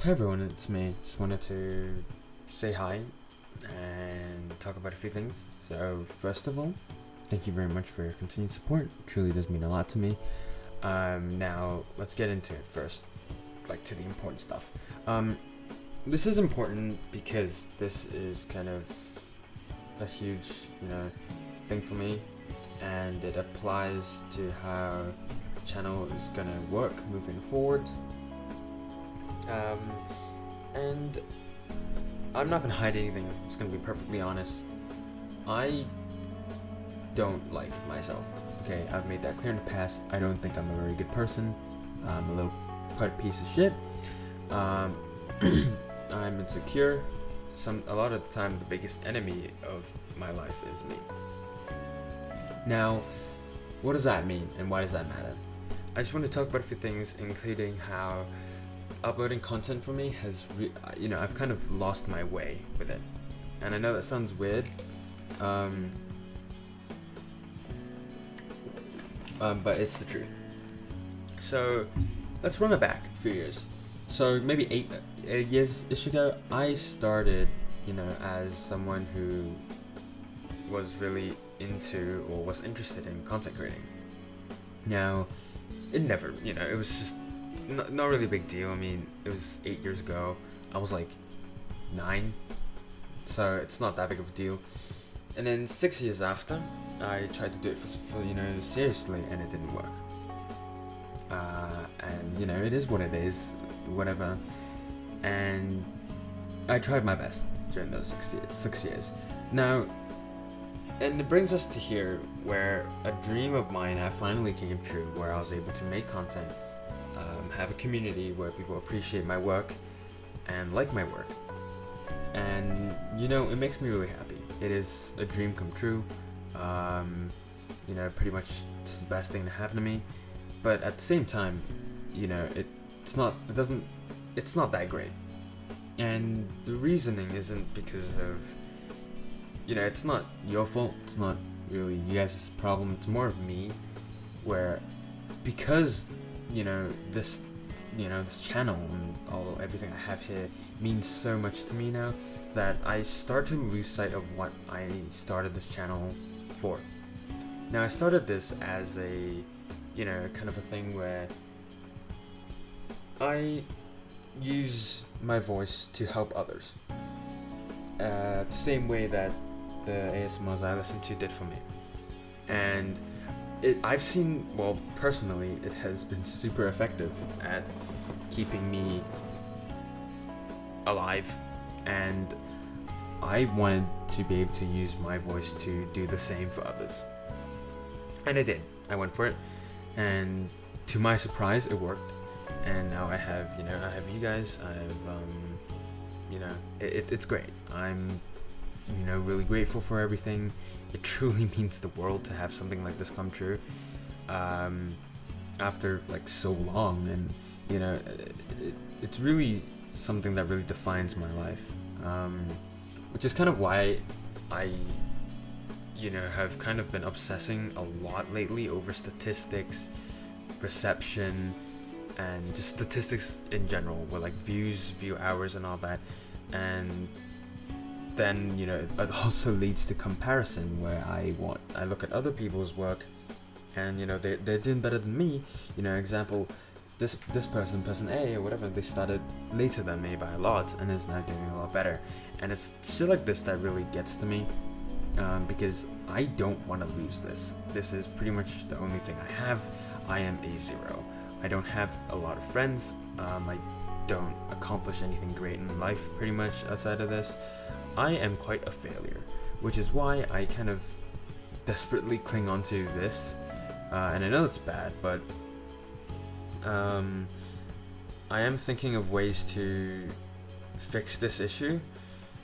Hi everyone, it's me. Just wanted to say hi and talk about a few things. So first of all, thank you very much for your continued support. It truly does mean a lot to me. Now let's get into it first, like to the important stuff. This is important because this is kind of a huge, thing for me, and it applies to how the channel is gonna work moving forward. And I'm not gonna hide anything. I'm just gonna be perfectly honest. I don't like myself. Okay, I've made that clear in the past. I don't think I'm a very good person. I'm a little piece of shit. I'm insecure. A lot of the time, the biggest enemy of my life is me. Now, what does that mean, and why does that matter? I just want to talk about a few things, including how uploading content for me has, I've kind of lost my way with it. And I know that sounds weird, but it's the truth. So let's run it back a few years. So maybe eight years-ish ago, I started, as someone who was really into or was interested in content creating. Now, it never, it was just not really a big deal. I mean, it was 8 years ago. I was like 9, so it's not that big of a deal. And then 6 years after, I tried to do it for seriously, and it didn't work. And it is what it is, whatever. And I tried my best during those 6 years. Now, and it brings us to here, where a dream of mine finally came true, where I was able to make content, have a community where people appreciate my work and like my work. And, it makes me really happy. It is a dream come true. Pretty much just the best thing to happen to me. But at the same time, it's not that great. And the reasoning isn't because of, it's not your fault. It's not really you guys' problem. It's more of me, where because this channel and everything I have here means so much to me now, that I start to lose sight of what I started this channel for. Now, I started this as a kind of a thing where I use my voice to help others, the same way that the ASMRs I listened to did for me. And I've seen, personally, it has been super effective at keeping me alive, and I wanted to be able to use my voice to do the same for others. And I did. I went for it, and to my surprise, it worked. And now I have you guys. I have, it's great. I'm, really grateful for everything. It truly means the world to have something like this come true, after like so long. And it's really something that really defines my life, which is kind of why I have kind of been obsessing a lot lately over statistics, reception, and just statistics in general, with like views, view hours, and all that. And then it also leads to comparison, where I look at other people's work, and they're doing better than me. Example, this person A or whatever, they started later than me by a lot and is now doing a lot better. And it's shit like this that really gets to me, because I don't want to lose this. This is pretty much the only thing I have. I am a zero. I don't have a lot of friends. I don't accomplish anything great in life pretty much outside of this. I am quite a failure, which is why I kind of desperately cling on to this. And I know it's bad, but I am thinking of ways to fix this issue.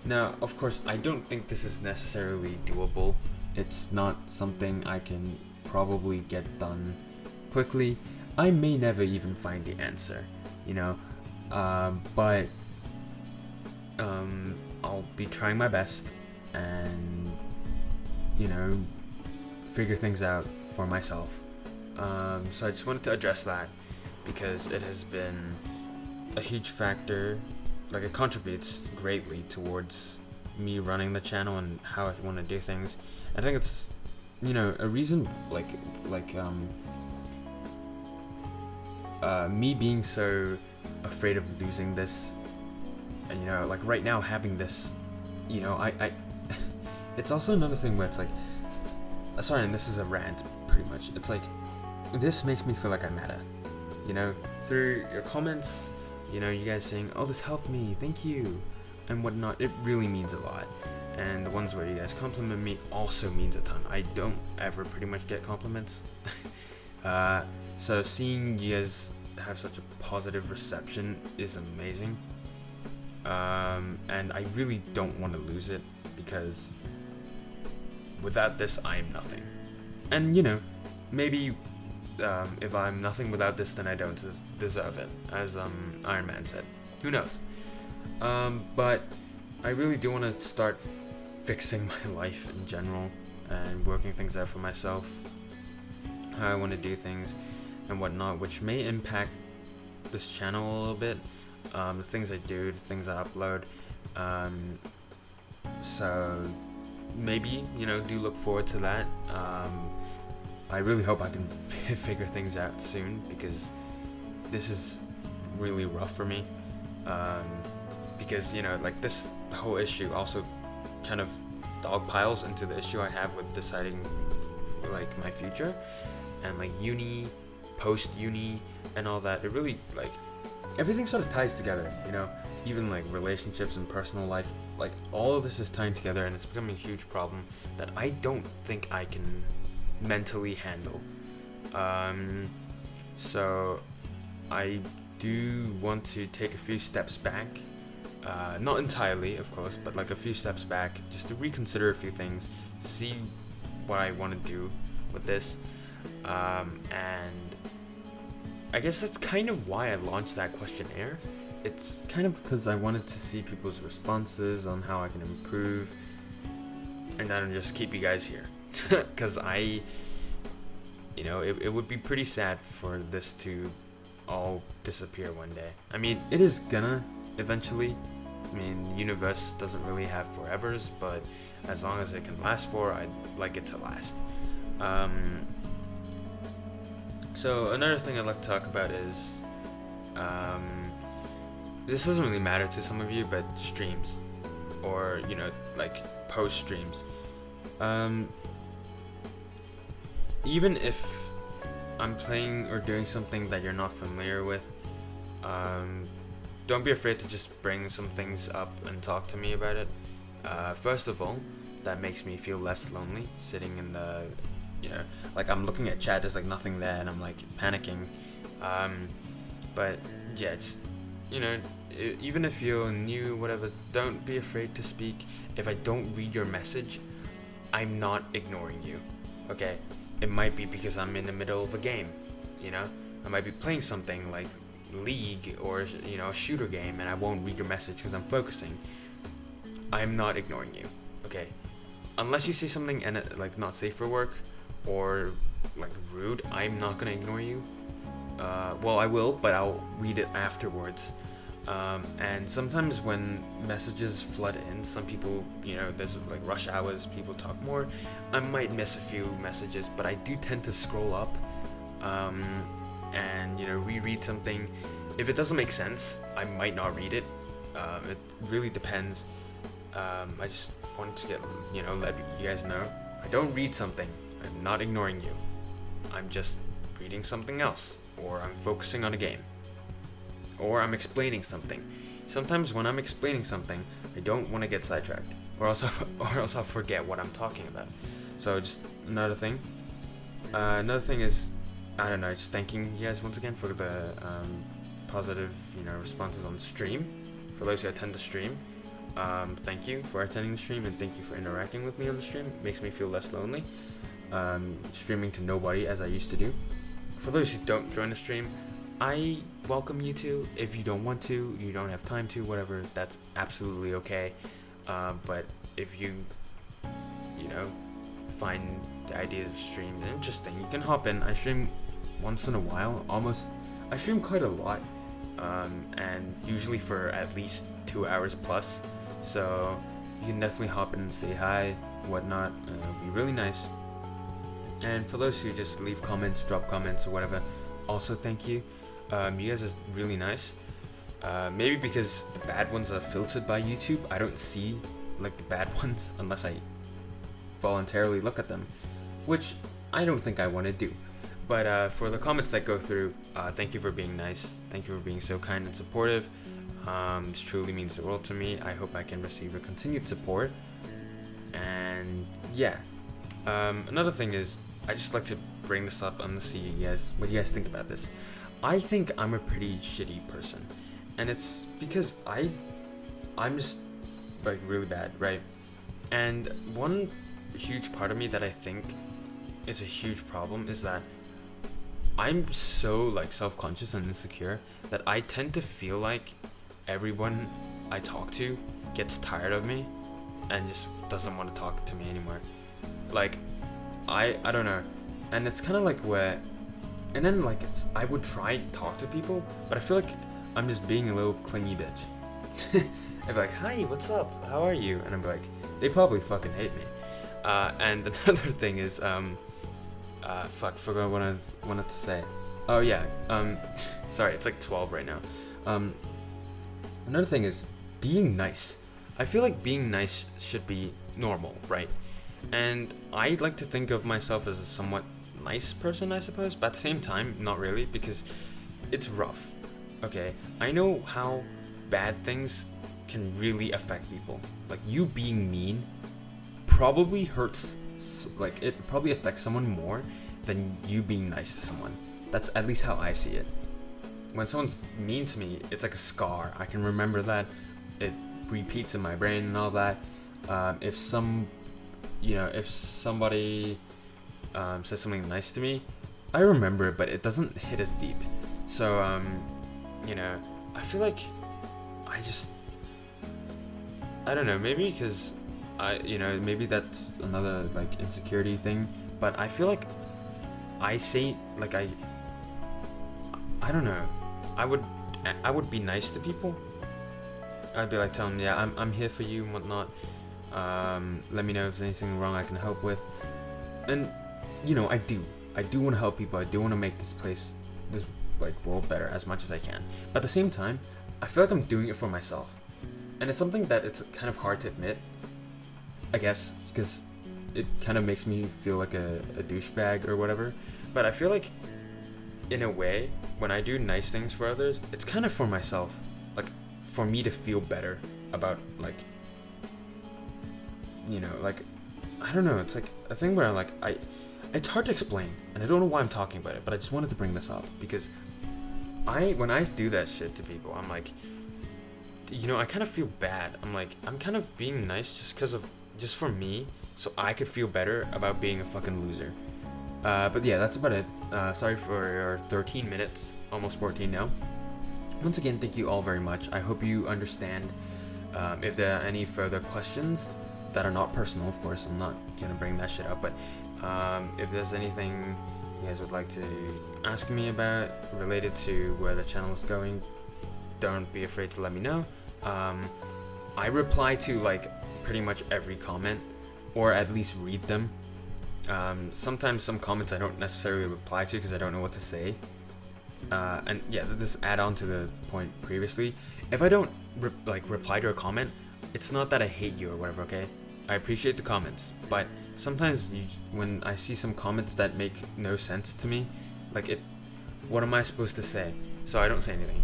Now, of course, I don't think this is necessarily doable. It's not something I can probably get done quickly. I may never even find the answer, but I'll be trying my best and, figure things out for myself. So I just wanted to address that, because it has been a huge factor. Like, it contributes greatly towards me running the channel and how I want to do things. I think it's, a reason, me being so afraid of losing this, and like right now having this, I it's also another thing where it's like, sorry, and this is a rant pretty much. It's like, this makes me feel like I matter, through your comments, you guys saying, oh, this helped me, thank you, and whatnot. It really means a lot. And the ones where you guys compliment me also means a ton. I don't ever pretty much get compliments. So seeing you guys have such a positive reception is amazing. And I really don't want to lose it, because without this, I am nothing. And maybe if I'm nothing without this, then I don't deserve it, as Iron Man said. Who knows? But I really do want to start fixing my life in general and working things out for myself, how I want to do things and whatnot, which may impact this channel a little bit, the things I do, the things I upload. So maybe, do look forward to that. I really hope I can figure things out soon, because this is really rough for me. Because, like, this whole issue also kind of dogpiles into the issue I have with deciding, like, my future and, like, uni, post-uni, and all that. It really, like, everything sort of ties together, even, like, relationships and personal life. Like, all of this is tying together, and it's becoming a huge problem that I don't think I can mentally handle. So I do want to take a few steps back. Not entirely, of course, but like a few steps back, just to reconsider a few things, see what I want to do with this, and I guess that's kind of why I launched that questionnaire. It's kind of because I wanted to see people's responses on how I can improve, and then just keep you guys here, because it would be pretty sad for this to all disappear one day. I mean, it is gonna eventually. I mean, the universe doesn't really have forevers, but as long as it can last for, I'd like it to last. So another thing I'd like to talk about is, this doesn't really matter to some of you, but streams, or like post streams. Even if I'm playing or doing something that you're not familiar with, don't be afraid to just bring some things up and talk to me about it. First of all, that makes me feel less lonely, sitting in the, like, I'm looking at chat, there's like nothing there, and I'm like panicking. But yeah, just, even if you're new, whatever, don't be afraid to speak. If I don't read your message, I'm not ignoring you, okay? It might be because I'm in the middle of a game, I might be playing something like League or a shooter game, and I won't read your message because I'm focusing. I'm not ignoring you, okay? Unless you say something and like not safe for work or like rude, I'm not gonna ignore you. Well, I will, but I'll read it afterwards. And sometimes when messages flood in, some people, there's like rush hours, people talk more, I might miss a few messages, but I do tend to scroll up and reread something. If it doesn't make sense, I might not read it. It really depends. I just wanted to get let you guys know, I don't read something, I'm not ignoring you, I'm just reading something else, or I'm focusing on a game, or I'm explaining something. Sometimes when I'm explaining something, I don't want to get sidetracked, or else I'll forget what I'm talking about. So just another thing. Another thing is, I don't know, just thanking you guys once again for the positive, responses on stream. For those who attend the stream, thank you for attending the stream, and thank you for interacting with me on the stream. It makes me feel less lonely. Streaming to nobody as I used to do. For those who don't join the stream, I welcome you to. If you don't want to, you don't have time to, whatever, that's absolutely okay. But if you find the idea of stream interesting, you can hop in. I stream once in a while, I stream quite a lot, and usually for at least 2 hours plus. So you can definitely hop in and say hi, whatnot. It'll be really nice. And for those who just leave comments, drop comments, or whatever, also thank you. You guys are really nice. Maybe because the bad ones are filtered by YouTube, I don't see like the bad ones unless I voluntarily look at them, which I don't think I want to do. But for the comments that go through, thank you for being nice. Thank you for being so kind and supportive. This truly means the world to me. I hope I can receive your continued support. And yeah, another thing is, I just like to bring this up and see you guys, what you guys think about this. I think I'm a pretty shitty person, and it's because I'm just like really bad, right? And one huge part of me that I think is a huge problem is that I'm so like self-conscious and insecure that I tend to feel like everyone I talk to gets tired of me and just doesn't want to talk to me anymore. Like I don't know, and it's kind of like where, and then like I would try and talk to people, but I feel like I'm just being a little clingy bitch. I'd be like, hi, what's up, how are you? And I'm like, they probably fucking hate me. And another thing is forgot what I wanted to say. Oh yeah, sorry, it's like 12 right now. Another thing is being nice. I feel like being nice should be normal, right? And I like to think of myself as a somewhat nice person, I suppose, but at the same time, not really, because it's rough. Okay, I know how bad things can really affect people. Like you being mean probably hurts, like it probably affects someone more than you being nice to someone. That's at least how I see it. When someone's mean to me, it's like a scar. I can remember that. It repeats in my brain and all that. If somebody says something nice to me, I remember it, but it doesn't hit as deep. So, I feel like I don't know, maybe because maybe that's another like insecurity thing, but I feel like I say like I don't know, I would be nice to people. I'd be like, tell them, yeah, I'm here for you and whatnot. Let me know if there's anything wrong I can help with. And I do want to help people. I do want to make this like world better as much as I can. But at the same time, I feel like I'm doing it for myself, and it's something that it's kind of hard to admit, I guess, because it kind of makes me feel like a douchebag or whatever. But I feel like, in a way, when I do nice things for others, it's kind of for myself, like for me to feel better about like I don't know, it's like a thing where it's hard to explain, and I don't know why I'm talking about it, but I just wanted to bring this up because when I do that shit to people, I'm like, I kind of feel bad. I'm like, I'm kind of being nice just for me, so I could feel better about being a fucking loser. But yeah, that's about it. Sorry for your 13 minutes, almost 14 now. Once again, thank you all very much. I hope you understand. If there are any further questions that are not personal, of course, I'm not gonna bring that shit up, but if there's anything you guys would like to ask me about related to where the channel is going, don't be afraid to let me know. I reply to like pretty much every comment, or at least read them. Sometimes some comments I don't necessarily reply to because I don't know what to say. And yeah, this add on to the point previously. If I don't reply to a comment, it's not that I hate you or whatever, okay? I appreciate the comments, but sometimes when I see some comments that make no sense to me, what am I supposed to say? So I don't say anything.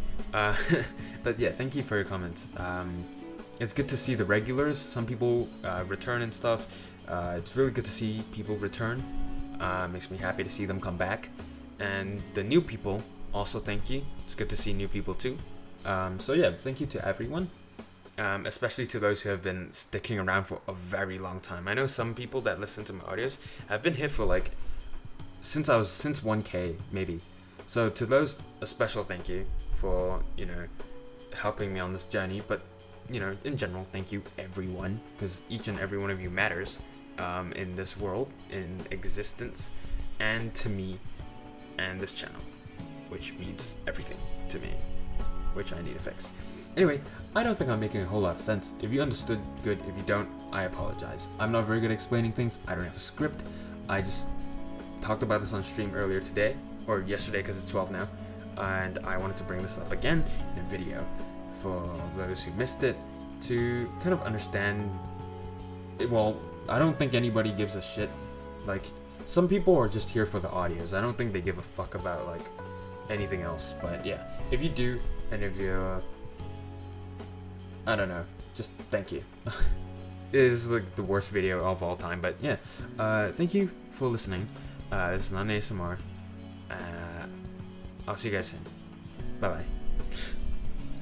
But yeah, thank you for your comments. It's good to see the regulars. Some people return and stuff. It's really good to see people return. Makes me happy to see them come back. And the new people, also thank you. It's good to see new people too. So yeah, thank you to everyone. Especially to those who have been sticking around for a very long time. I know some people that listen to my audios have been here for since 1K maybe. So to those, a special thank you for helping me on this journey. But in general, thank you everyone, because each and every one of you matters in this world, in existence, and to me and this channel, which means everything to me. which I need to fix. Anyway, I don't think I'm making a whole lot of sense. If you understood, good. If you don't, I apologize. I'm not very good at explaining things. I don't have a script. I just talked about this on stream earlier today, or yesterday because it's 12 now, and I wanted to bring this up again in a video for those who missed it to kind of understand it. Well, I don't think anybody gives a shit. Like, some people are just here for the audios. I don't think they give a fuck about like anything else. But yeah, if you do, and if you I don't know, just thank you. It is like the worst video of all time, but yeah, thank you for listening. This is not an ASMR. I'll see you guys soon. Bye bye.